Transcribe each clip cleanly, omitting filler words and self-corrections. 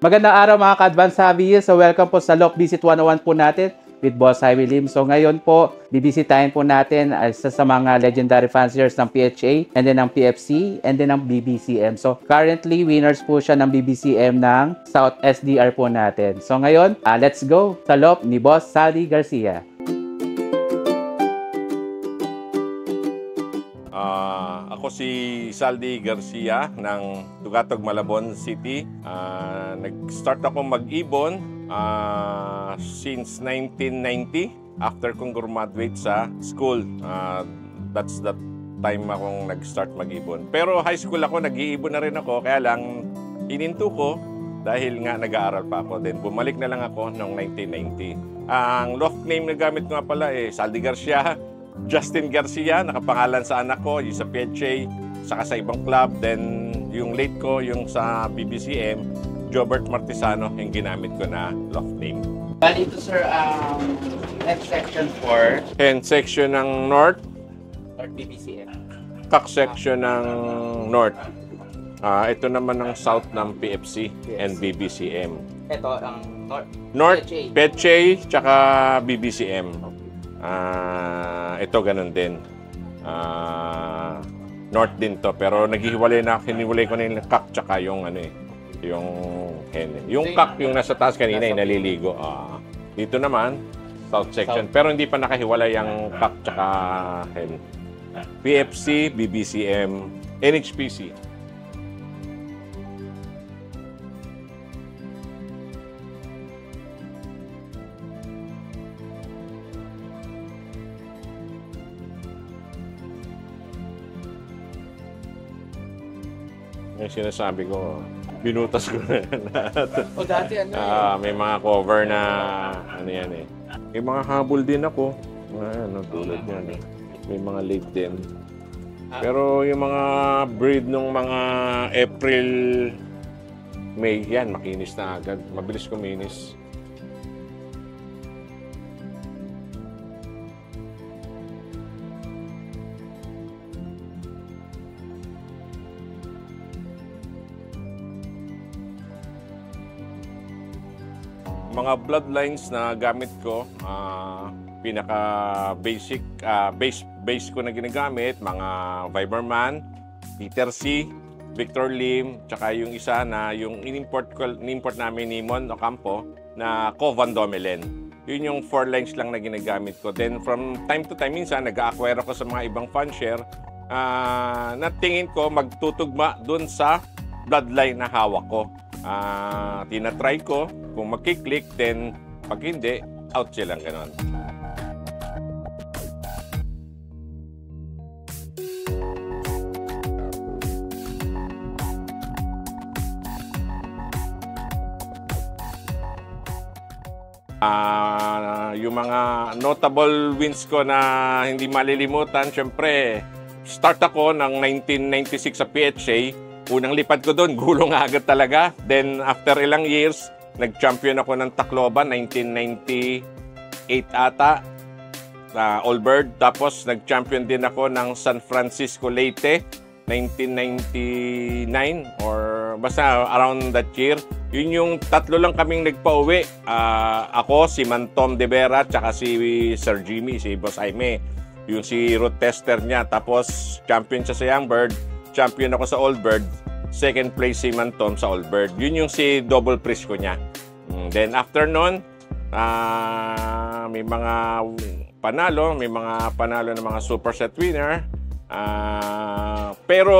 Magandang araw mga ka-advance hobbyists. So welcome po sa Lock Visit 101 po natin with Boss Jaime Lim. So ngayon po, bibisitahin po natin isa sa mga legendary fanciers ng PHA and then ng PFC and then ng BBCM. So currently, winners po siya ng BBCM ng South SDR po natin. So ngayon, let's go sa Lock ni Boss Saldi Garcia. Ako si Saldi Garcia ng Tugatog, Malabon City. Nag-start ako mag-ibon since 1990 after kong graduate sa school. That's the time akong nag-start mag-ibon. Pero high school ako, nag-iibon na rin ako. Kaya lang ininto ko dahil nga nag-aaral pa ako. Then bumalik na lang ako noong 1990. Ang loft name na gamit ko nga pala Saldi Garcia. Justin Garcia, nakapangalan sa anak ko, yung sa PHA, saka sa ibang club. Then, yung late ko, yung sa BBCM, Jobert Martisano, yung ginamit ko na loft name. Bali ito, sir, next section for? And section ng North. Or BBCM. Kak section ng North. Ito naman ang South ng PFC and BBCM. Ito ang North, PHA, tsaka BBCM. Ito ganun din. North din to, pero hiniwalay ko na yung kak tsaka yung yung hen. Yung kak yung nasa taas kanina ay naliligo. Dito naman south section, pero hindi pa nakahiwalay yung kak tsaka hen. PFC, BBCM, NHPC. Yung sinasabi ko, binutas ko na yan lahat. O dati may mga cover na yan eh. May mga habol din ako. Tulad yan eh. May mga late din. Pero yung mga breed nung mga April, May, yan, makinis na agad. Mabilis kuminis. Mga bloodlines na gamit ko, pinaka basic base ko na ginagamit, mga Viberman, Peter C, Victor Lim, tsaka yung isa na yung inimport namin ni Mon Ocampo na Covan Domelen. Yun yung 4 lines lang na ginagamit ko. Then from time to time, minsan nag-acquire ako sa mga ibang fancier na tingin ko magtutugma dun sa bloodline na hawak ko. Tinatry ko kung magkiklik, then pag hindi, out silang ganon. Yung mga notable wins ko na hindi malilimutan, syempre, start ako ng 1996 sa PHA. Unang lipad ko doon, gulong agad talaga. Then, after ilang years, nag-champion ako ng Tacloban, 1998 ata, Allbird. Tapos, nag-champion din ako ng San Francisco Leyte, 1999, or basta around that year. Yun yung tatlo lang kaming nagpa-uwi. Ako, si Mantom De Vera, tsaka si Sir Jimmy, si Boss Jaime. Yung si route tester niya. Tapos, champion siya sa Youngbird. Champion ako sa Allbird, second place si Mantom sa Allbird. Yun yung si double prize ko niya. Then after nun, may mga panalo ng mga superset winner. Pero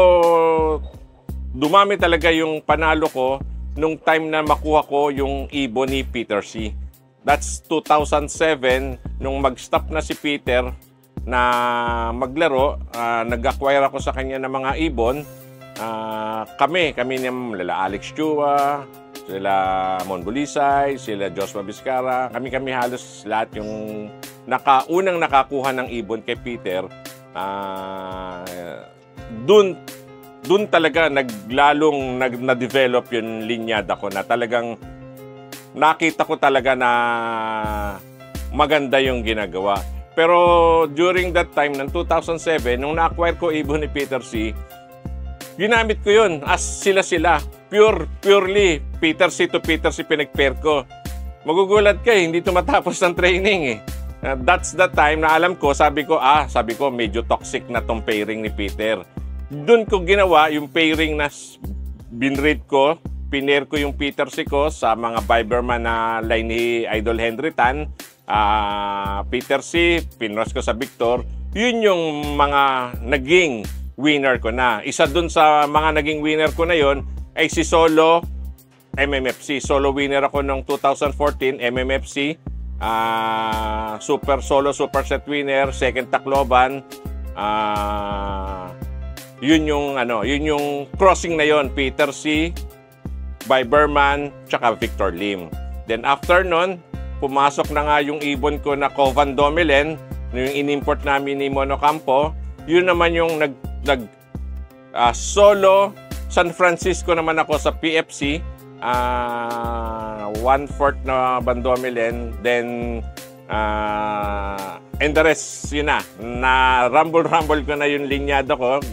dumami talaga yung panalo ko nung time na makuha ko yung ibon ni Peter C. That's 2007, nung mag-stop na si Peter na maglaro, nag-acquire ako sa kanya ng mga ibon. Kami ng Alex Chua, sila Mon Bulisay, sila Joshua Vizcara, kami halos lahat yung unang nakakuha ng ibon kay Peter. Dun talaga naglalong na-develop yung linyada ko na talagang nakita ko talaga na maganda yung ginagawa. Pero during that time, ng 2007, nung na-acquire ko ibon ni Peter C, ginamit ko yun as sila-sila. purely Peter C to Peter C pinag-pair ko. Magugulat ka, hindi tumatapos ng training eh. That's the time na alam ko, sabi ko medyo toxic na tong pairing ni Peter. Doon ko ginawa yung pairing na binread ko, pinair ko yung Peter C ko sa mga Viberman na line ni Idol Henry Tan. Peter C, pinros ko sa Victor. Yun yung mga naging winner ko na. Isa dun sa mga naging winner ko na yon ay si Solo MMFC. Solo winner ako noong 2014 MMFC. Super set winner, second Tacloban. Yun yung crossing na yon, Peter C, Viberman, tsaka Victor Lim. Then after nun, pumasok na nga yung ibon ko na Covan Domelen, yung inimport namin ni Monocampo. Yun naman yung solo San Francisco naman ako sa PFC. 1/4 na Bandomelen, then and the rest, yun na rumble ko na yung linyado ko,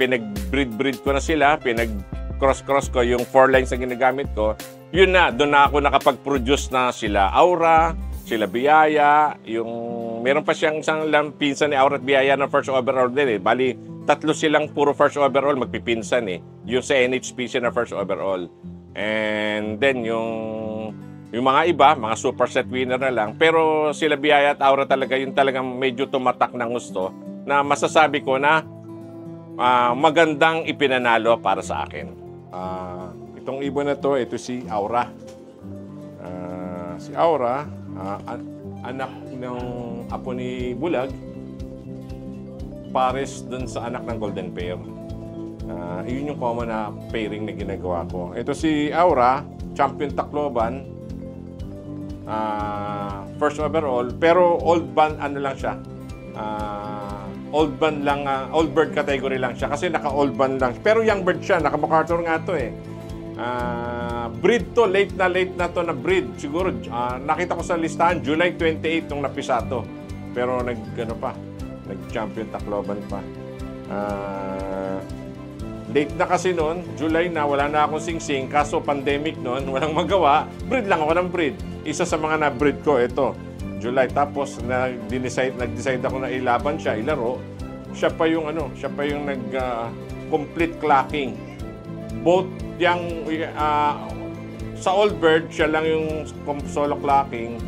pinag-breed ko na sila, pinag-cross ko yung 4 lines na ginagamit ko, yun na, doon na ako nakapag-produce na sila Aura, sila Biyaya, yung meron pa siyang isang pinsan ni Aura at Biyaya na first overall din eh, bali 3 silang puro first overall magpipinsan eh, yung sa NHPC na first overall. And then yung mga iba, mga super set winner na lang. Pero sila Biyaya at Aura talaga, yung talagang medyo tumatak ng gusto na masasabi ko na magandang ipinanalo para sa akin. Itong ibon na to, ito si Aura. Si Aura, anak ng apo ni Bulag, pares dun sa anak ng Golden Pair. Yun yung common na pairing na ginagawa ko. Ito si Aura, champion Tacloban, first overall, pero old band lang siya. Old bird category lang siya kasi naka-old band lang. Pero young bird siya, naka-MacArthur nga to eh. Breed to, late na to na breed. Siguro, nakita ko sa listahan, July 28 nung napisa to. Pero nag-champion Tacloban pa. Late na kasi noon, July na, wala na akong sing-sing, kaso pandemic noon, walang magawa, breed lang ako ng breed. Isa sa mga na-breed ko, ito, July. Tapos, nag-decide ako na ilaban siya, ilaro. Siya pa yung complete clocking. Both yung, sa old bird, siya lang yung solo clocking,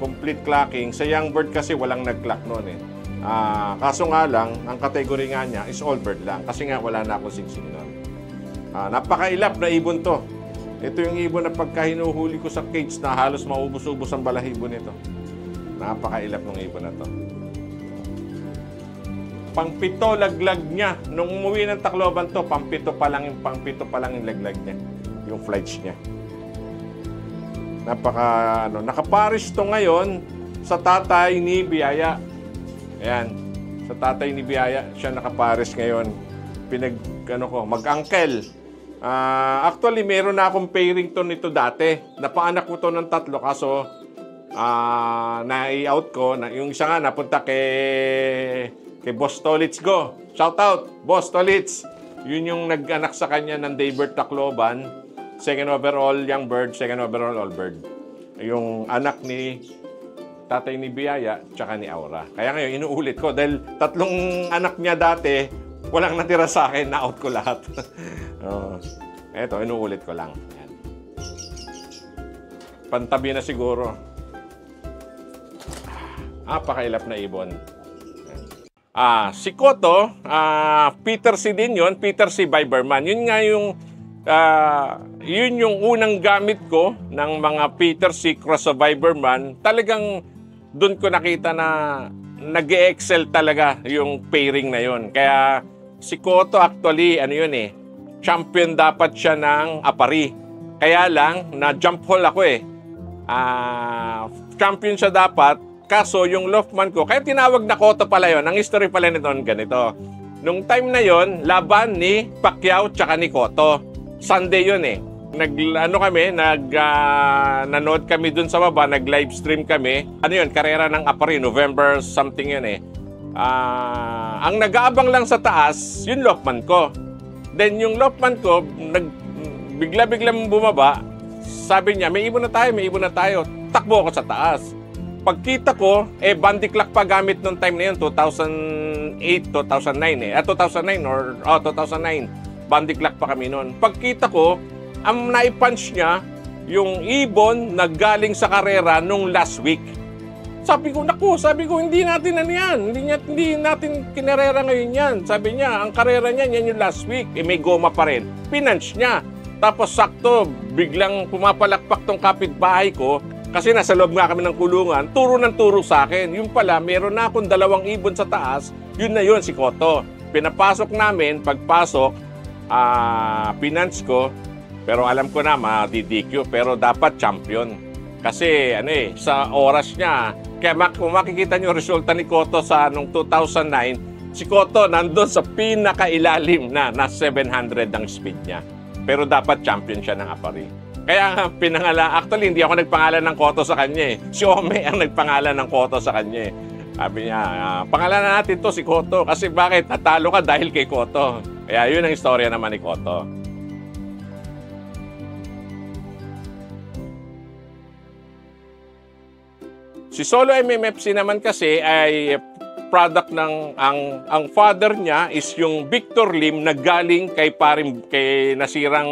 complete clocking. Sa young bird kasi, walang nag-clock noon eh. Kaso nga lang, ang category nga niya is all bird lang. Kasi nga wala na akong sing-sing nun. Napakailap na ibon to. Ito yung ibon na pagka hinuhuli ko sa cage na halos maubos-ubos ang balahibo nito. Napakailap ng ibon na to. Pang-pito laglag niya. Nung umuwi ng Tacloban to, pang-pito pa lang yung laglag niya. Yung flights niya. Nakaparis to ngayon sa tatay ni Biyaya. Ayan, sa tatay ni Biyaya, siya nakapares ngayon. Mag-uncle. Actually, meron na akong pairing to nito dati. Napaanak ko to ng 3, kaso na-i-out ko. Yung isa nga, napunta kay Boss Tolitz Go. Shout out, Boss Tolitz. Yun yung nag-anak sa kanya ng Daybird Tacloban. Second overall young bird, second overall all bird. Yung anak ni tatay ni Biyaya, tsaka ni Aura. Kaya ngayon, inuulit ko. Dahil 3 anak niya dati, walang natira sa akin, na-out ko lahat. Eto, inuulit ko lang. Ayan. Pantabi na siguro. Pakailap na ibon. Si Koto, Peter C din yun. Peter C. Viberman. Yun nga yun yung unang gamit ko ng mga Peter C. cross sa Viberman. Talagang doon ko nakita na nag-excel talaga yung pairing na yun. Kaya si Koto actually, champion dapat siya ng Apari. Kaya lang, na-jump hole ako eh. Champion siya dapat, kaso yung Lofman ko, kaya tinawag na Koto pala yun. Ang history pala nito ganito. Nung time na yon, laban ni Pacquiao tsaka ni Koto. Sunday yun eh. Nanood kami dun sa baba, nag-live stream kami. Karera ng Apari, November something yun eh. Ang nag-aabang lang sa taas, yung Lokman ko. Then yung Lopman ko, bigla-biglang bumaba. Sabi niya, may ibon na tayo. Takbo ako sa taas. Pagkita ko, bandy clock pa gamit nung time na yun, 2008, 2009 2009. Bandy clock pa kami noon. Pagkita ko, ang naipunch niya, yung ibon na galing sa karera nung last week. Sabi ko, hindi natin hindi natin kinarera ngayon yan. Sabi niya, ang karera niya, yan yung last week. May goma pa rin. Pinunch niya. Tapos sakto, biglang pumapalakpak tong kapitbahay ko kasi nasa loob nga kami ng kulungan, turo ng turo sa akin. Yung pala, meron na akong 2 ibon sa taas, yun na yun, si Koto. Pinapasok namin, pagpasok, pinunch ko, pero alam ko na, ma-DQ, pero dapat champion. Kasi, sa oras niya, kaya kung makikita niyo resulta ni Koto sa nung 2009, si Koto nandun sa pinakailalim na 700 ang speed niya. Pero dapat champion siya ng Apari. Kaya actually hindi ako nagpangalan ng Koto sa kanya eh. Si Ome ang nagpangalan ng Koto sa kanya eh. Sabi niya, pangalanan natin to si Koto kasi bakit? Natalo ka dahil kay Koto. Kaya yun ang istorya naman ni Koto. Si Solo MMFC naman kasi ay product ng ang father niya is yung Victor Lim na galing kay nasirang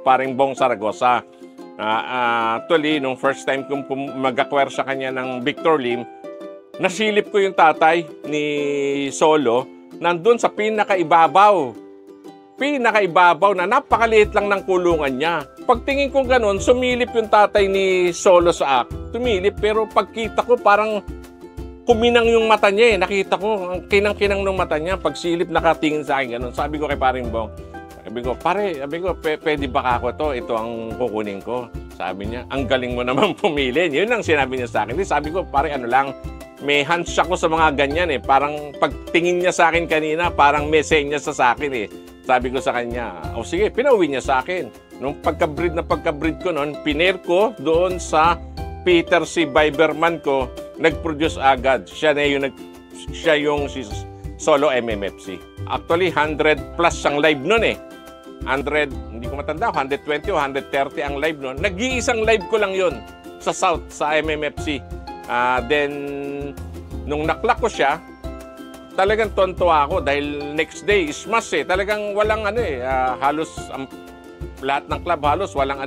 paring Bong Saragosa. Actually, nung first time kong mag-acquire sa kanya ng Victor Lim, nasilip ko yung tatay ni Solo nandun sa pinakaibabaw na napakaliit lang ng kulungan niya. Pagtingin ko ganun, sumilip yung tatay ni Solo sa tumilip, pero pagkita ko parang kuminang yung mata niya eh. Nakita ko, ang kinang-kinang ng mata niya. Pagsilip, nakatingin sa akin ganun. Sabi ko kay paring Bong, pwede ba ako to? Ito ang kukunin ko. Sabi niya, ang galing mo naman pumili. Yun ang sinabi niya sa akin. Sabi ko, pare, may hands ako sa mga ganyan eh. Parang pagtingin niya sa akin kanina, parang may senyas sa akin eh. Sabi ko sa kanya, sige, pinauwi niya sa akin. Nung pagka-breed ko noon, pinair ko doon sa Peter C. Biberman ko, nag-produce agad. Siya yung si Solo MMFC. Actually, 100 plus ang live nun eh. 100, hindi ko matanda, 120 o 130 ang live nun. Nag-iisang live ko lang yun sa South, sa MMFC. Then, nung naklak ko siya, talagang tontuwa ako dahil next day is mass eh. Talagang walang halos lahat ng club halos walang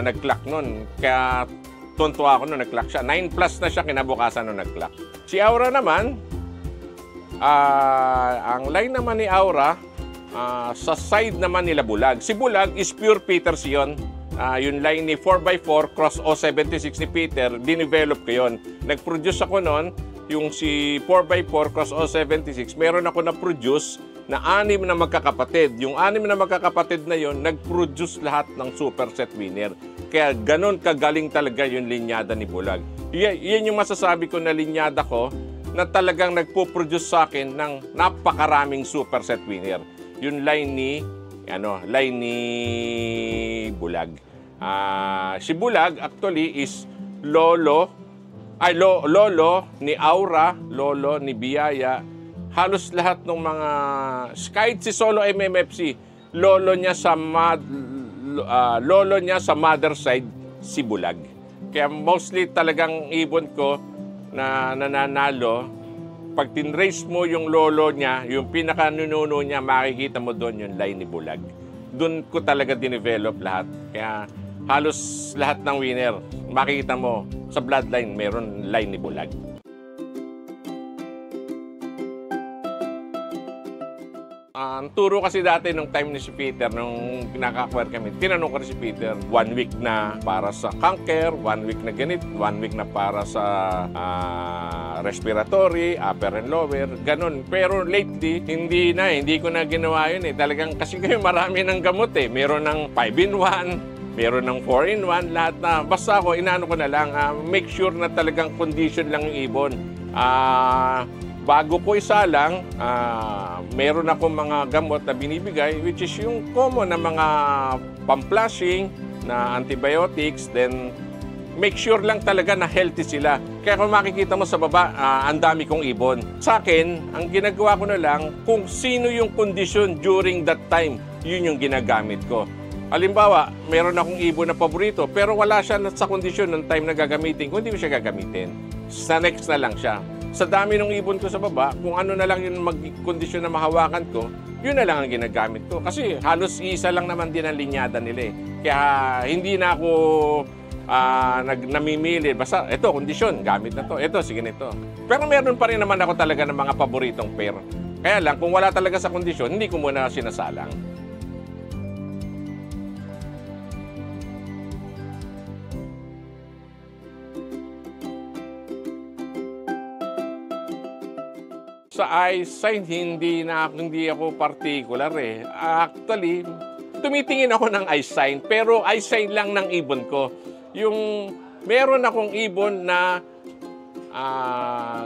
nag-clock nun. Kaya tontuwa ako nung nag-clock siya. 9 plus na siya kinabukasan nung nag-clock. Si Aura naman, ang line naman ni Aura, sa side naman nila Bulag. Si Bulag is pure Peters yun. Yung line ni 4x4 cross O76 ni Peter, dinevelop ko yun. Nag-produce ako nun, yung si 4x4 cross O76, meron ako na-produce na 6 na magkakapatid. Yung 6 na magkakapatid na yon nag-produce lahat ng superset winner. Kaya ganun kagaling talaga yung linyada ni Bulag. Yan yung masasabi ko na linyada ko na talagang nagpo-produce sa akin ng napakaraming superset winner. Yung line ni Bulag. Si Bulag actually is lolo ni Aura, lolo ni Biyaya. Halos lahat ng mga kahit si Solo MMFC, lolo niya sa mother side si Bulag. Kaya mostly talagang ibon ko na nananalo. Pag tinrace mo yung lolo niya, yung pinakanununo niya, makikita mo doon yung line ni Bulag. Doon ko talaga dinevelop lahat. Kaya halos lahat ng winner, makikita mo sa bloodline, meron line ni Bulag. Ang turo kasi dati nung time ni si Peter, nung naka-acquire kami, tinanong ko rin si Peter, 1 week na para sa cancer, 1 week na ganit, 1 week na para sa respiratory, upper and lower, ganun. Pero lately, hindi ko na ginawa yun eh. Talagang kasi kayo marami ng gamot eh. Meron ng 5-in-1, meron ng 4-in-1, lahat na. Basta ako, inaano ko na lang, make sure na talagang condition lang yung ibon. Bago ko isalang, meron akong mga gamot na binibigay, which is yung common na mga pamplashing na antibiotics. Then, make sure lang talaga na healthy sila. Kaya kung makikita mo sa baba, ang dami kong ibon. Sa akin, ang ginagawa ko na lang, kung sino yung kondisyon during that time, yun yung ginagamit ko. Halimbawa, meron akong ibon na paborito, pero wala siya sa kondisyon ng time na gagamitin ko, hindi mo siya gagamitin. Sa next na lang siya. Sa dami ng ibon ko sa baba, kung ano na lang yung mag-kondisyon na mahawakan ko, yun na lang ang ginagamit ko. Kasi halos isa lang naman din ang linyada nila eh. Kaya hindi na ako namimili. Basta, ito, kondisyon, gamit na to. Ito, sige nito. Pero meron pa rin naman ako talaga ng mga paboritong pair. Kaya lang, kung wala talaga sa kondisyon, hindi ko muna sinasalang. Sa eyesight, hindi ako particular eh. Actually, tumitingin ako ng eye sign, pero eye sign lang ng ibon ko. Yung meron akong ibon na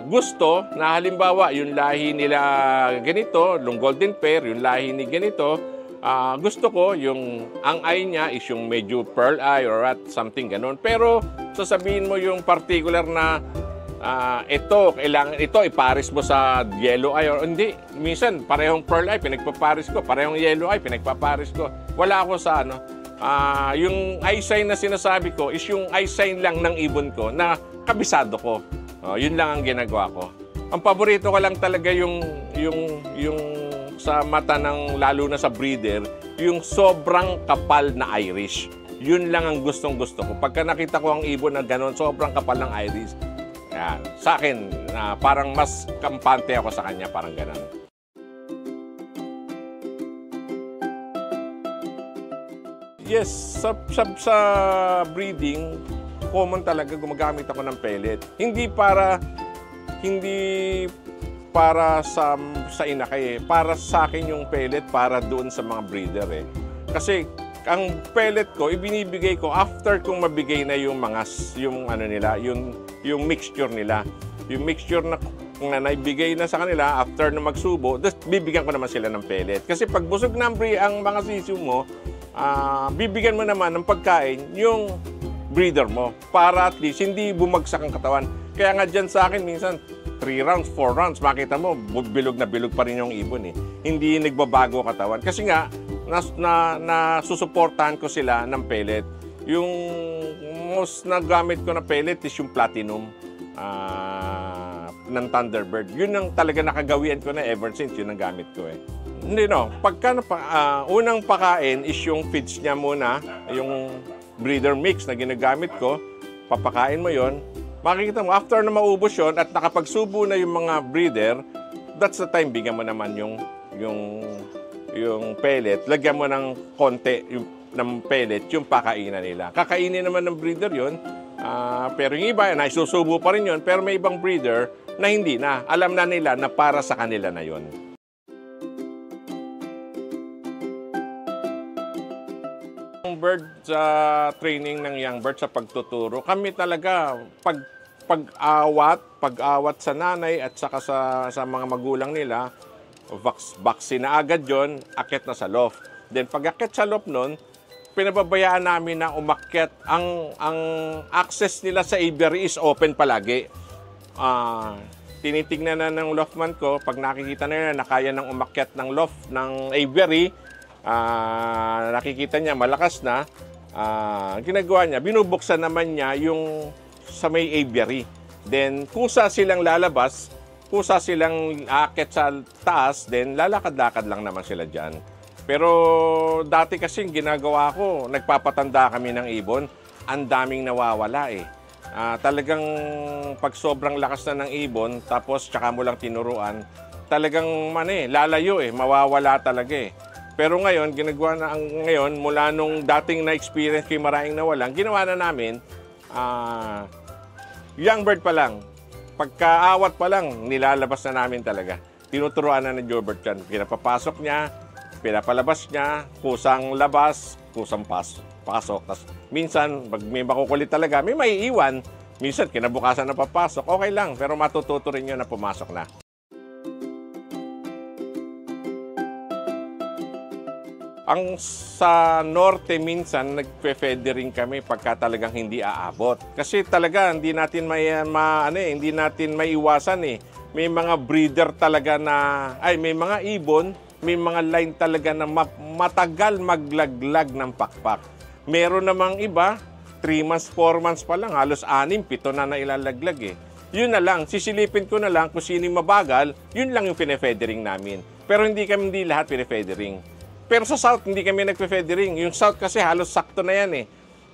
gusto na halimbawa yung lahi nila ganito, yung golden pair, yung lahi ni ganito, gusto ko yung ang eye niya is yung medyo pearl eye or something ganon. Pero sasabihin mo yung particular na ito ipares mo sa yellow eye or hindi. Minsan, parehong pearl eye, pinagpapares ko. Parehong yellow eye, pinagpapares ko. Wala ako sa yung eye sign na sinasabi ko is yung eye sign lang ng ibon ko na kabisado ko. Yun lang ang ginagawa ko. Ang paborito ko lang talaga yung sa mata ng, lalo na sa breeder, yung sobrang kapal na iris. Yun lang ang gustong-gusto ko. Pagka nakita ko ang ibon na gano'n, sobrang kapal ng iris, sa akin, parang mas kampante ako sa kanya, parang ganun. Yes, sa breeding, common talaga gumagamit ako ng pellet. Hindi para sa inakay eh. Para sa akin yung pellet, para doon sa mga breeder eh. Kasi ang pellet ko, ibinibigay ko after kong mabigay na yung yung mixture nila. Yung mixture na naibigay na sa kanila after na magsubo, bibigyan ko naman sila ng pellet. Kasi pag busog na ang mga sisiw mo, bibigyan mo naman ng pagkain yung breeder mo para at least hindi bumagsak ang katawan. Kaya nga dyan sa akin minsan 3 rounds, 4 rounds, makita mo bilog na bilog pa rin yung ibon eh. Hindi nagbabago ang katawan. Kasi nga nasusuportahan ko sila ng pellet. Yung most na gamit ko na pellet is yung platinum ng Thunderbird. Yun ang talaga nakagawian ko na ever since. Yun ang gamit ko eh. Hindi no, pagka unang pakain is yung feeds niya muna, yung breeder mix na ginagamit ko, papakain mo yon. Makikita mo, after na maubos yon at nakapagsubo na yung mga breeder, that's the time bigyan mo naman yung pellet. Lagyan mo ng konti ng pellet yung pakainan nila. Kakainin naman ng breeder yon, pero yung iba, naisusubo pa rin yon, pero may ibang breeder na hindi na. Alam na nila na para sa kanila na yon. Bird sa training ng young bird sa pagtuturo, kami talaga pag-awat sa nanay at saka sa mga magulang nila, vaccine na agad yon, akyat na sa loft. Then pag akyat sa loft nun, pinababayaan namin na umakyat. Ang access nila sa aviary is open palagi. Tinitignan na ng loftman ko, pag nakikita na na kaya nang umakyat ng loft ng aviary, nakikita niya malakas na, ginagawa niya, binubuksan naman niya yung sa may aviary. Then kusa silang lalabas, kusa silang aakyat sa taas, then lalakad-lakad lang naman sila dyan. Pero dati kasi ginagawa ko, nagpapatanda kami ng ibon, ang daming nawawala eh. Talagang pag sobrang lakas na ng ibon, tapos tsaka mo lang tinuruan, talagang lalayo eh, mawawala talaga eh. Pero ngayon, ginagawa na ngayon, mula nung dating na-experience ko yung maraming nawalan, ginawa na namin, young bird pa lang, pagkaawat pa lang, nilalabas na namin talaga. Tinuturuan na ng Jobert yan. Pinapapasok niya, pinapalabas niya, kusang labas, kusang pasok. Tas, minsan, pag may makukulit talaga, may maiiwan. Minsan, kinabukasan na papasok, okay lang, pero matututo rin yun na pumasok na. Ang sa norte minsan nagpe-feathering kami pagka talagang hindi aabot. Kasi talaga hindi natin hindi natin maiwasan eh. May mga breeder talaga may mga ibon, may mga line talaga na matagal maglaglag ng pakpak. Meron namang iba, 3 months, 4 months pa lang, halos 6, 7 na ilalaglag eh. Yun na lang, sisilipin ko na lang kung sino mabagal, yun lang yung pine-feathering namin. Pero hindi lahat pine-feathering. Pero sa South, hindi kami nagpe-feathering. Yung South kasi halos sakto na yan eh.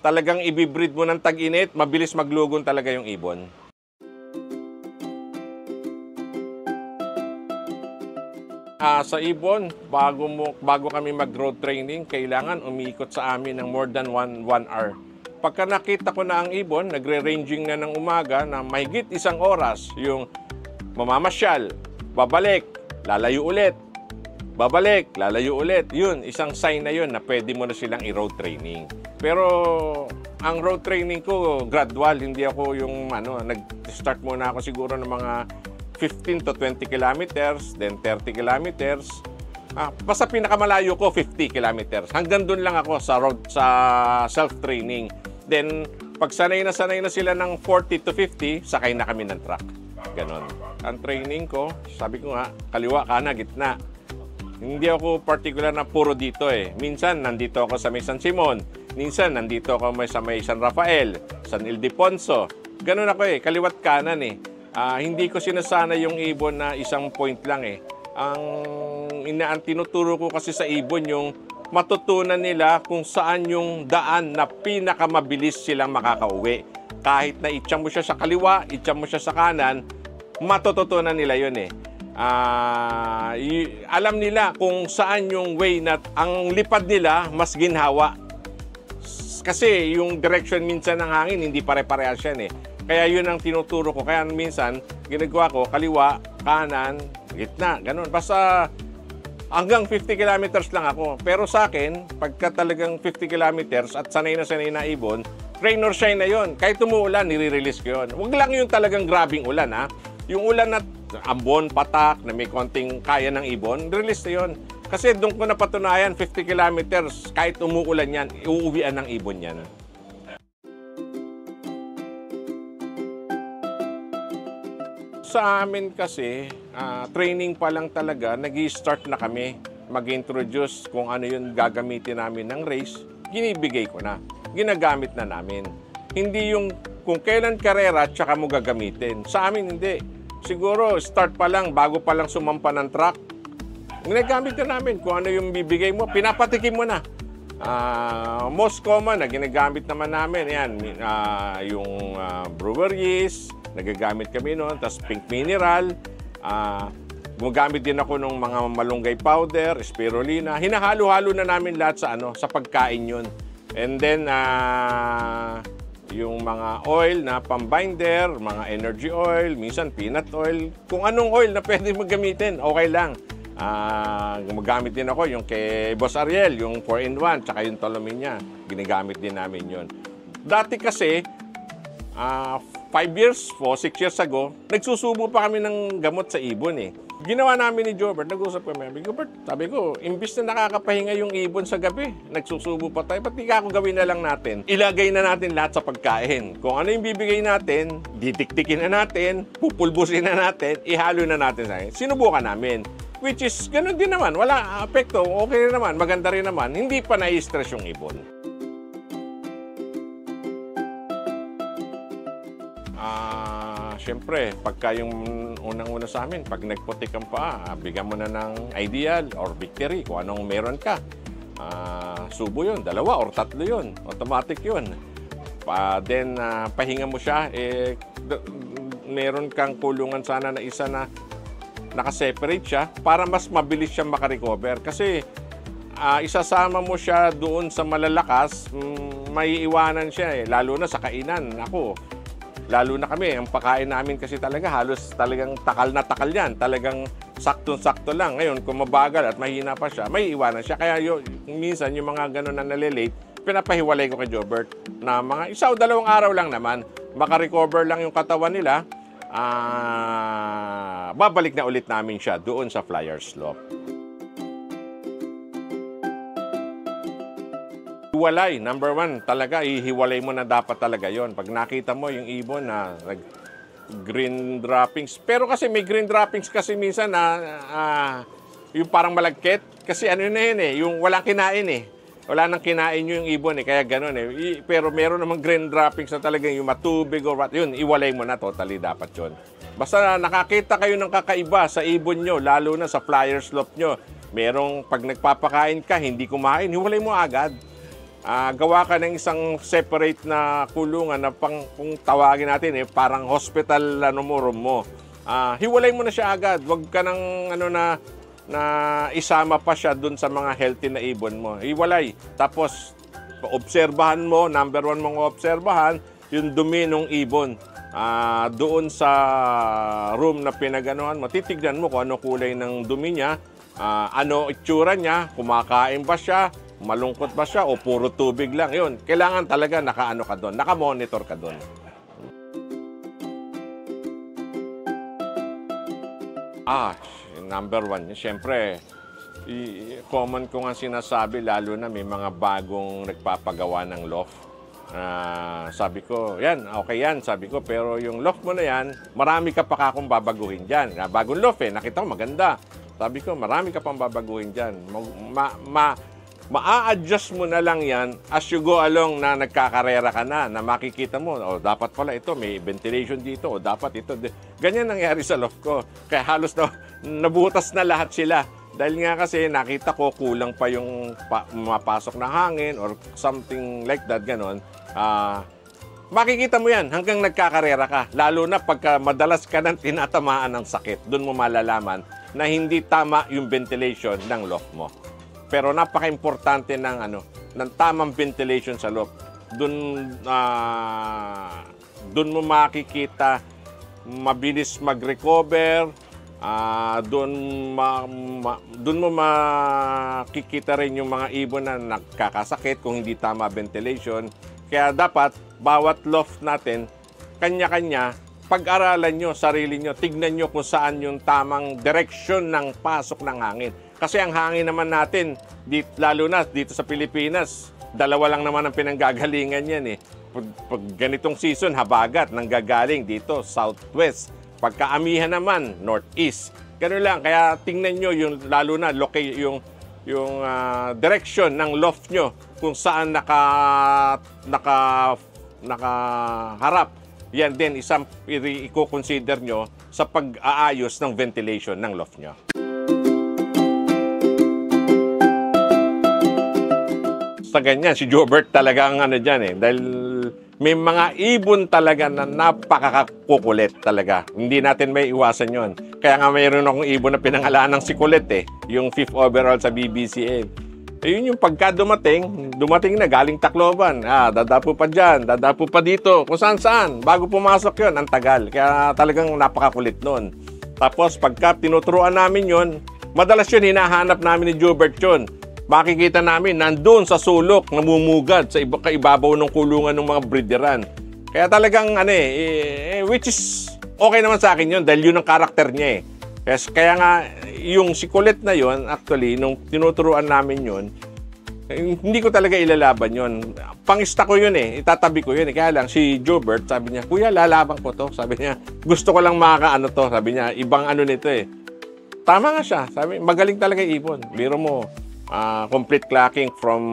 Talagang ibibreed mo ng tag-init, mabilis maglugon talaga yung ibon. Sa ibon, bago kami mag-road training, kailangan umiikot sa amin ng more than 1 hour. Pagka nakita ko na ang ibon, nagre-ranging na ng umaga na mahigit 1 oras, yung mamamasyal, babalik, lalayo ulit, babalik, lalayo ulit. Yun, isang sign na yun na pwede mo na silang i-road training. Pero ang road training ko, gradual. Hindi ako yung nag-start muna ako siguro ng mga 15 to 20 kilometers, then 30 kilometers. Basta pinakamalayo ko, 50 kilometers. Hanggang doon lang ako sa self-training. Then, pag sanay na sila ng 40 to 50, sakay na kami ng truck. Ganon. Ang training ko, sabi ko nga, kaliwa, kanan, gitna. Hindi ako particular na puro dito eh. Minsan, nandito ako sa may San Simon. Minsan, nandito ako sa may San Rafael, San Ildefonso. Ganun ako eh, kaliwat kanan eh. Hindi ko sinasana yung ibon na isang point lang eh. Ang tinuturo ko kasi sa ibon yung matutunan nila kung saan yung daan na pinakamabilis silang makakauwi. Kahit na itiyam mo siya sa kaliwa, itiyam mo siya sa kanan, matututunan nila yun eh. Alam nila kung saan yung way na ang lipad nila mas ginhawa. Kasi yung direction minsan ng hangin hindi pare-parehas yan eh. Kaya yun ang tinuturo ko. Kaya minsan ginagawa ko kaliwa, kanan, gitna, ganun. Basta hanggang 50 kilometers lang ako. Pero sa akin, pagka talagang 50 kilometers at sanay na ibon, rain or shine na yun. Kahit umuulan, nire-release ko yun. Huwag lang yung talagang grabing ulan ha. Yung ulan na ambon, patak, na may konting kaya ng ibon, release na yun. Kasi doon ko napatunayan, 50 kilometers, kahit umuulan yan, iuuwian ng ibon yan. Sa amin kasi, training pa lang talaga, nag-i-start na kami mag-introduce kung ano yung gagamitin namin ng race, ginibigay ko na, ginagamit na namin. Hindi yung kung kailan karera, tsaka mo gagamitin. Sa amin, hindi. Siguro, start pa lang, bago pa lang sumampa ng truck, ginagamit na namin kung ano yung bibigay mo, pinapatikim mo na. Most common na ginagamit naman namin, yan, yung brewer yeast, nagagamit kami noon, tapos pink mineral, gumagamit din ako ng mga malunggay powder, spirulina, hinahalo-halo na namin lahat sa pagkain yun. And then, yung mga oil na pambinder, mga energy oil, minsan peanut oil, kung anong oil na pwede magamitin, okay lang. Gumagamit din ako yung kay Boss Ariel, yung 4-in-1, tsaka yung Tolominia. Ginagamit din namin yun. Dati kasi, 5 years po, 6 years ago, nagsusubo pa kami ng gamot sa ibon eh. Ginawa namin ni Jobert, nag-usap kami. Jobert, sabi ko, imbis na nakakapahinga yung ibon sa gabi, nagsusubo pa tayo, pati ka ako gawin na lang natin. Ilagay na natin lahat sa pagkain. Kung ano yung bibigay natin, ditiktikin na natin, pupulbusin na natin, ihalo na natin sa akin. Sinubukan namin. Which is, ganun din naman. Wala apekto, okay rin naman, maganda rin naman. Hindi pa nai-stress yung ibon. Siyempre, pagka yung unang-una sa amin, pag nagputik ang paa, bigyan mo na ng ideal or victory kung anong meron ka. Subo yun, 2 or 3 yun. Automatic yun. Then, pahinga mo siya, meron kang kulungan sana na isa na nakaseparate siya para mas mabilis siya makarecover. Kasi, isasama mo siya doon sa malalakas, may iwanan siya lalo na sa kainan. Lalo na kami, ang pakain namin kasi talaga halos talagang takal na takal yan. Talagang sakto-sakto lang. Ngayon, kung mabagal at mahina pa siya, may iwanan siya. Kaya minsan yung mga gano'n na nalilate, pinapahiwalay ko kay Jobert na mga 1 o 2 araw lang naman, makarecover lang yung katawan nila, babalik na ulit namin siya doon sa flyer slope. Hiwalay, number one, talaga, ihiwalay mo na dapat talaga yon. Pag nakita mo yung ibon na green droppings, pero kasi may green droppings kasi minsan na yung parang malagkit, kasi ano na yun eh, yung walang kinain eh. Wala nang kinain yung ibon eh, kaya ganun eh. Pero meron namang green droppings na talagang yung matubig or what, yun, iwalay mo na, totally dapat yun. Basta nakakita kayo ng kakaiba sa ibon nyo, lalo na sa flyer slope nyo, merong pag nagpapakain ka, hindi kumain, hiwalay mo agad. Gawa ka ng isang separate na kulungan na kung tawagin natin parang hospital room mo. Hiwalay mo na siya agad. Huwag ka nang na isama pa siya dun sa mga healthy na ibon mo. Hiwalay. Tapos obserbahan mo, number one mong obserbahan, yung dumi ng ibon. Doon sa room na pinaganuhan mo, titignan mo kung ano kulay ng dumi niya, ano itsura niya, kumakain ba siya, malungkot ba siya o puro tubig lang. Yun, kailangan talaga naka-ano ka doon, naka-monitor ka doon. Number one, siyempre, common ko nga sinasabi, lalo na may mga bagong nagpapagawa ng loft. Sabi ko, yan, okay yan, sabi ko, pero yung loft mo na yan, marami ka pa akong babaguhin dyan. Bagong loft nakita ko maganda. Sabi ko, marami ka pang babaguhin dyan. Ma-a-adjust mo na lang yan as you go along na nagkakarera ka na makikita mo, dapat pala ito, may ventilation dito, o dapat ito. Ganyan nangyari sa loft ko. Kaya halos nabutas na lahat sila. Dahil nga kasi nakita ko kulang pa yung mapasok na hangin or something like that, ganon. Makikita mo yan hanggang nagkakarera ka. Lalo na pagka madalas ka nang tinatamaan ng sakit, doon mo malalaman na hindi tama yung ventilation ng loft mo. Pero napaka-importante ng tamang ventilation sa loob. Doon mo makikita mabilis mag-recover. Doon mo makikita rin yung mga ibon na nakakasakit kung hindi tama ventilation. Kaya dapat bawat loft natin kanya-kanya pag-aralan nyo sarili nyo, tignan nyo kung saan yung tamang direksyon ng pasok ng hangin. Kasi ang hangin naman natin, lalo na dito sa Pilipinas, dalawa lang naman ang pinanggagalingan yan eh. Pag ganitong season, habagat, nanggagaling dito, southwest. Pagkaamihan naman, northeast. Ganun lang, kaya tingnan nyo yung, lalo na yung direction ng loft nyo, kung saan nakaharap. Yan din, isang i-consider nyo sa pag-aayos ng ventilation ng loft nyo. Sa ganyan, si Jobert talaga ang dyan eh. Dahil may mga ibon talaga na napakakukulit talaga. Hindi natin may iwasan yon. Kaya nga mayroon akong ibon na pinangalaan ng si Kulit eh. Yung 5th overall sa BBCA. Yun yung pagka dumating na galing Tacloban. Dadapo pa dyan, dadapo pa dito, kung saan-saan. Bago pumasok yon, ang tagal. Kaya talagang napakakulit nun. Tapos pagka tinuturuan namin yon, madalas yun hinahanap namin ni Jobert yun. Makikita namin nandun sa sulok, namumugad sa kaibabaw ng kulungan ng mga breederan. Kaya talagang which is okay naman sa akin yun dahil yun ang karakter niya eh. Kaya nga yung si Kulit na yun, actually, nung tinuturuan namin yun, hindi ko talaga ilalaban yun. Pangista ko yun eh, itatabi ko yun eh. Kaya lang si Jobert, sabi niya, Kuya, lalaban ko to. Sabi niya, gusto ko lang makakaano to. Sabi niya, ibang nito eh. Tama nga siya. Sabi, magaling talaga ibon. Biro mo. Complete clocking from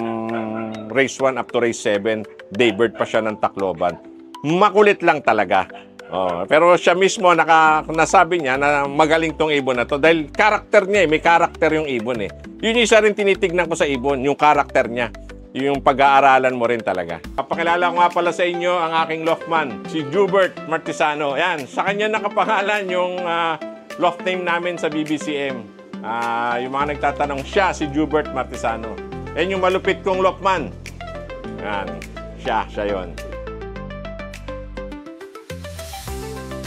race 1 up to race 7. Daybird pa siya ng Tacloban. Makulit lang talaga. Pero siya mismo nasabi niya na magaling tong ibon na to dahil karakter niya eh. May karakter yung ibon eh. Yun yung isa rin tinitignan ko sa ibon, yung karakter niya. Yung pag-aaralan mo rin talaga. Papakilala ko nga pala sa inyo ang aking loftman, si Jobert Martisano. Yan, sa kanya nakapangalan yung loft name namin sa BBCM. Yung mga nagtatanong, siya si Jobert Martisano. Yan yung malupit kong loftman. Yan, siya yon.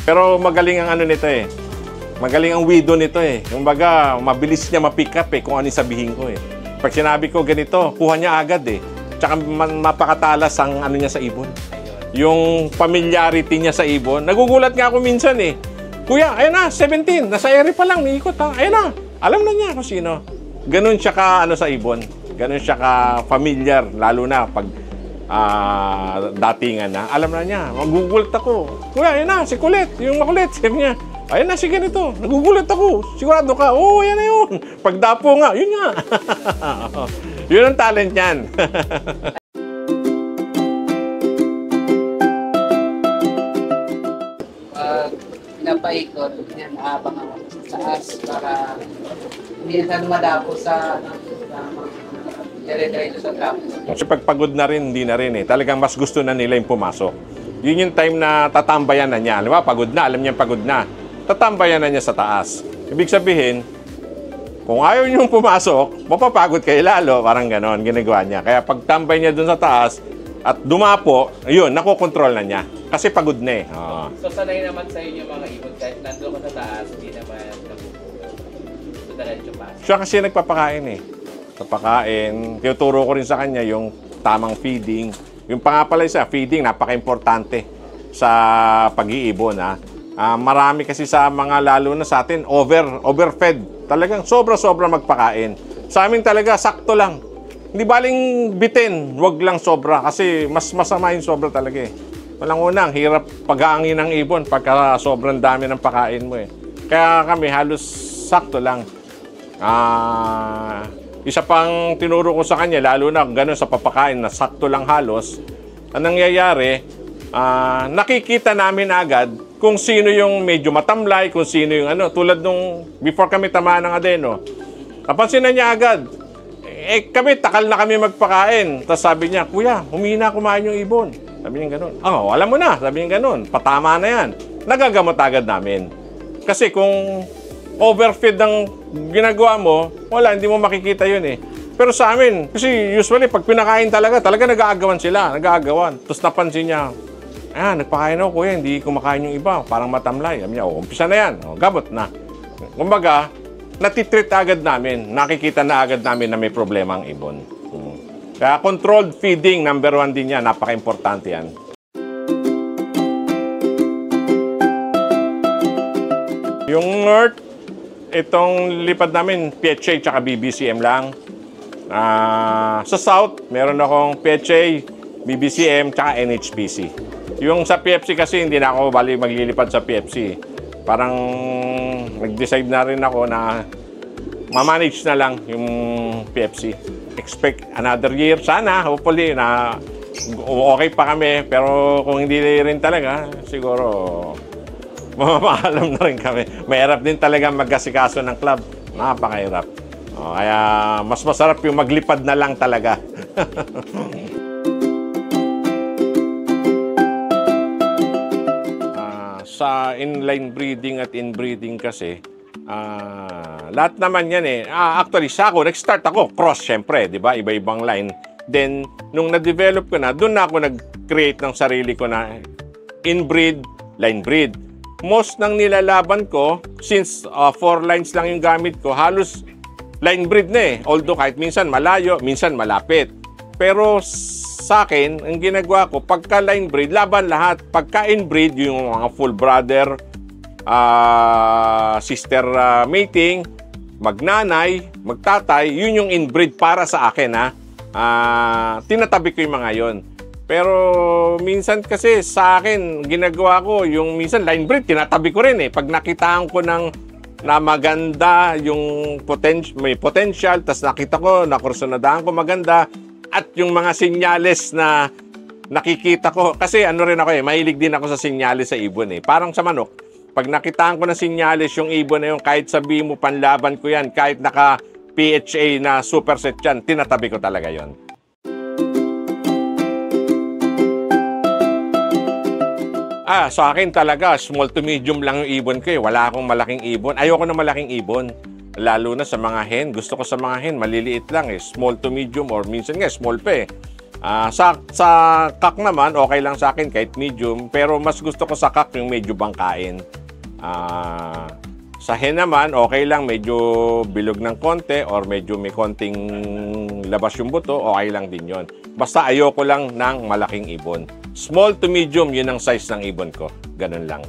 Pero magaling ang nito eh. Magaling ang widow nito eh. Yung baga, mabilis niya ma-pick up eh kung ano sabihin ko eh. Pag sinabi ko ganito, kuha niya agad eh. Tsaka mapakatalas ang niya sa ibon. Yung familiarity niya sa ibon. Nagugulat nga ako minsan eh. Kuya, ayun na, 17. Nasa area pa lang, may ikot ha. Ayun na. Alam na niya kung sino. Ganun siya sa ibon. Ganun siya ka-familiar, lalo na pag datingan na. Alam na niya, magugulat ako. Kuya, yan na, si Kulit, yung makulit. Sabi niya, ayun na, sige nito. Nagugulat ako. Sigurado ka? Oo, yan na yun. Pagdapo nga, yun nga. Yun ang talent niyan. Pinapaikot, yan, habang ako sa taas para hindi na madapo sa dire-diretso sa traffic. Kasi pagpagod na rin, hindi na rin eh. Talagang mas gusto na nila yung pumasok. Yun yung time na tatambayan na niya. Alam mo, pagod na, alam niya pagod na. Tatambayan na niya sa taas. Ibig sabihin, kung ayaw niyong pumasok, mapapagod kayo lalo. Parang ganon, ginagawa niya. Kaya pagtambay niya dun sa taas at dumapo, yun, nakokontrol na niya. Kasi pagod na eh. So, sanay naman sa inyo mga ibon kahit nandun ka sa taas, hindi naman nabubulog. So, diretso pa. Siya kasi nagpapakain eh. Nagpapakain. Tinuturo ko rin sa kanya yung tamang feeding. Yung pangapalay sa feeding, napaka-importante sa pag-iibon. Marami kasi sa mga lalo na sa atin, overfed. Talagang sobra-sobra magpakain. Sa amin talaga, sakto lang. Hindi baling bitin, wag lang sobra. Kasi mas masama yung sobra talaga eh. Walang unang, hirap pag-aangin ng ibon pagka sobrang dami ng pakain mo eh. Kaya kami halos sakto lang. Isa pang tinuro ko sa kanya, lalo na gano'n sa papakain na sakto lang halos, ang nangyayari, nakikita namin agad kung sino yung medyo matamlay, kung sino yung ano, tulad nung before kami tamaan ng adeno. Napansin na niya agad, kami, takal na kami magpakain. Tapos sabi niya, kuya, humina kumain yung ibon. Sabi niya gano'n. Alam mo na, sabi niya gano'n, patama na yan. Nagagamot agad namin. Kasi kung overfeed ang ginagawa mo, wala, hindi mo makikita yun eh. Pero sa amin, kasi usually pag pinakain talaga nag-aagawan sila, nag-aagawan. Tapos napansin niya, nagpakain ako kuya, hindi kumakain yung iba, parang matamlay. Sabi niya, umpisa na yan, gamot na. Kumbaga, natitreat agad namin, nakikita na agad namin na may problema ang ibon. Kaya controlled feeding, number 1 din yan, napaka-importante yan. Yung Earth, itong lipad namin, PHA tsaka BBCM lang. Sa South, meron akong PHA, BBCM tsaka NHPC. Yung sa PFC kasi, hindi na ako bali maglilipad sa PFC. Parang nag-decide na rin ako na ma-manage na lang yung PFC. Expect another year, sana, hopefully, na okay pa kami. Pero kung hindi rin talaga, siguro mamamaalam na rin kami. Mahirap din talaga mag-asikaso ng club. Napakahirap. Kaya mas masarap yung maglipad na lang talaga. Sa inline breeding at inbreeding kasi, lahat naman yan eh. Actually, sa ako, nag-start ako, cross syempre, di ba? Iba-ibang line. Then, nung na-develop ko na, doon na ako nag-create ng sarili ko na inbreed, line breed. Most ng nilalaban ko, since 4 lines lang yung gamit ko, halos line breed na eh. Although kahit minsan malayo, minsan malapit. Pero sa akin, ang ginagawa ko, pagka line breed, laban lahat. Pagka inbreed, yung mga full brother, sister mating, magnanay, magtatay, yun yung inbreed para sa akin. Tinatabi ko yung mga yon. Pero minsan kasi sa akin, ginagawa ko, yung minsan line breed, tinatabi ko rin eh. Pag nakitaan ko na maganda, yung may potential, tas nakita ko, nakursunadahan ko maganda, at yung mga sinyales na nakikita ko, kasi ano rin ako eh, mahilig din ako sa sinyales sa ibon eh. Parang sa manok, pag nakitaan ko na sinyales yung ibon na yung kahit sabihin mo panlaban ko yan, kahit naka PHA na superset yan, tinatabi ko talaga yon. Sa akin talaga, small to medium lang yung ibon ko eh. Wala akong malaking ibon. Ayoko na malaking ibon. Lalo na sa mga hen. Gusto ko sa mga hen, maliliit lang eh. Small to medium or minsan nga, small pa eh. Sa kak naman, okay lang sa akin kahit medium. Pero mas gusto ko sa kak yung medyo bangkain. Sa hen naman, okay lang. Medyo bilog ng konti or medyo may konting labas yung buto. Okay lang din yon. Basta ayoko lang ng malaking ibon. Small to medium, yun ang size ng ibon ko. Ganun lang.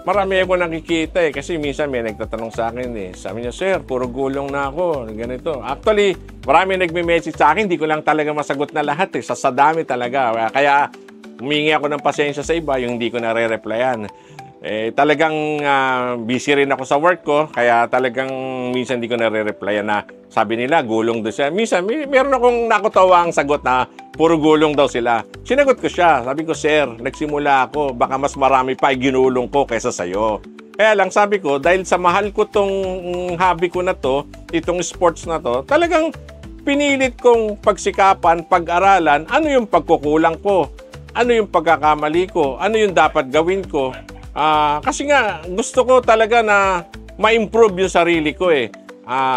marami ako nakikita kasi minsan may nagtatanong sa akin Sabi niya, sir, puro gulong na ako, ganito. Actually, marami nagme-message sa akin, hindi ko lang talaga masagot na lahat sa dami talaga. Kaya humingi ako ng pasensya sa iba, yung hindi ko nare-replyan. Talagang busy rin ako sa work ko, kaya talagang minsan hindi ko nare-replyan na sabi nila, gulong doon siya. Minsan, meron akong nakutawang sagot na puro gulong daw sila. Sinagot ko siya. Sabi ko, sir, nagsimula ako. Baka mas marami pa ginulong ko kaysa sa'yo. Kaya lang sabi ko, dahil sa mahal ko tong hobby ko na to, itong sports na to, talagang pinilit kong pagsikapan, pag-aralan, ano yung pagkukulang ko? Ano yung pagkakamali ko? Ano yung dapat gawin ko? Kasi nga, gusto ko talaga na ma-improve yung sarili ko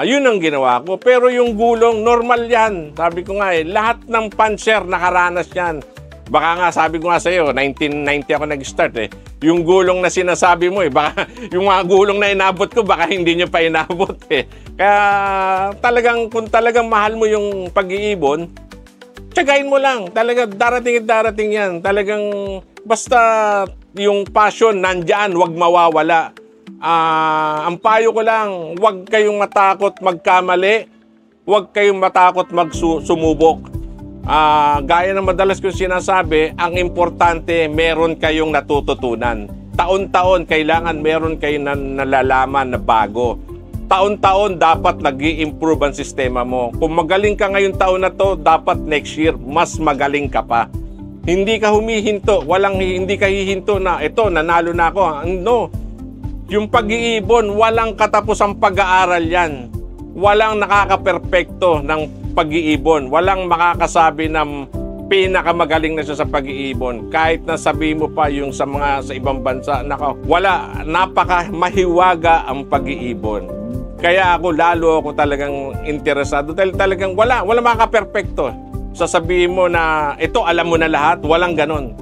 Yun ang ginawa ko. Pero yung gulong, normal yan. Sabi ko nga lahat ng puncher nakaranas yan. Baka nga, sabi ko nga sa'yo, 1990 ako nag-start Yung gulong na sinasabi mo baka yung mga gulong na inabot ko, baka hindi nyo pa inabot Kaya talagang, kung talagang mahal mo yung pag-iibon, tsagain mo lang. Talaga, darating at darating yan. Talagang, basta yung passion nandyan, wag mawawala. Ang payo ko lang, wag kayong matakot magkamali, wag kayong matakot sumubok. Gaya ng madalas kong sinasabi, ang importante, meron kayong natututunan. Taon-taon, kailangan meron kayong nalalaman na bago. Taon-taon, dapat nag-i-improve ang sistema mo. Kung magaling ka ngayong taon na to, dapat next year, mas magaling ka pa. Hindi ka humihinto, hindi ka hihinto na, ito, nanalo na ako. No. Yung pag-iibon, walang katapusang pag-aaral yan. Walang nakaka-perpekto ng pag-iibon. Walang makakasabi ng pinakamagaling na siya sa pag-iibon. Kahit na sabi mo pa yung sa ibang bansa, wala, napaka-mahiwaga ang pag-iibon. Kaya lalo ako talagang interesado. Dahil talagang wala makaka-perpekto. Sasabihin mo na, ito, alam mo na lahat, walang ganon.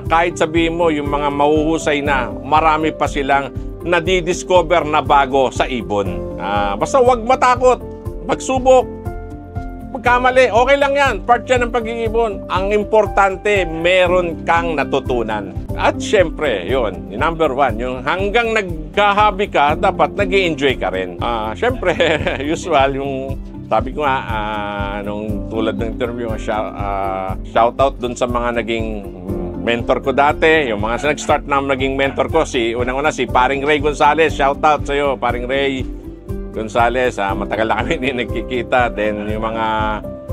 Kahit sabihin mo, yung mga mahuhusay na, marami pa silang nadidiscover na bago sa ibon. Basta wag matakot, magsubok, magkamali, okay lang yan, part yan ng pag-iibon. Ang importante, meron kang natutunan. At syempre, yun, number one, yung hanggang nagkahabi ka, dapat nag-i-enjoy ka rin. Syempre, usual, yung sabi ko nga, nung tulad ng interview, shoutout dun sa mga naging mentor ko dati, yung mga nag-start na naging mentor ko, unang-una si Paring Ray Gonzales, shoutout sa'yo, Paring Ray Gonzales, matagal na kami hindi nagkikita. Then yung mga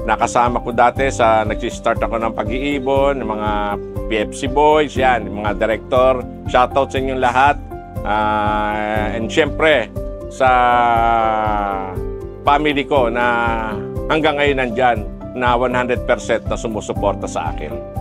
nakasama ko dati nag-start ako ng pag-iibon, yung mga PFC boys, yan, yung mga director, shoutout sa inyong lahat. And syempre, sa family ko na hanggang ngayon nandyan, na 100% na sumusuporta sa akin.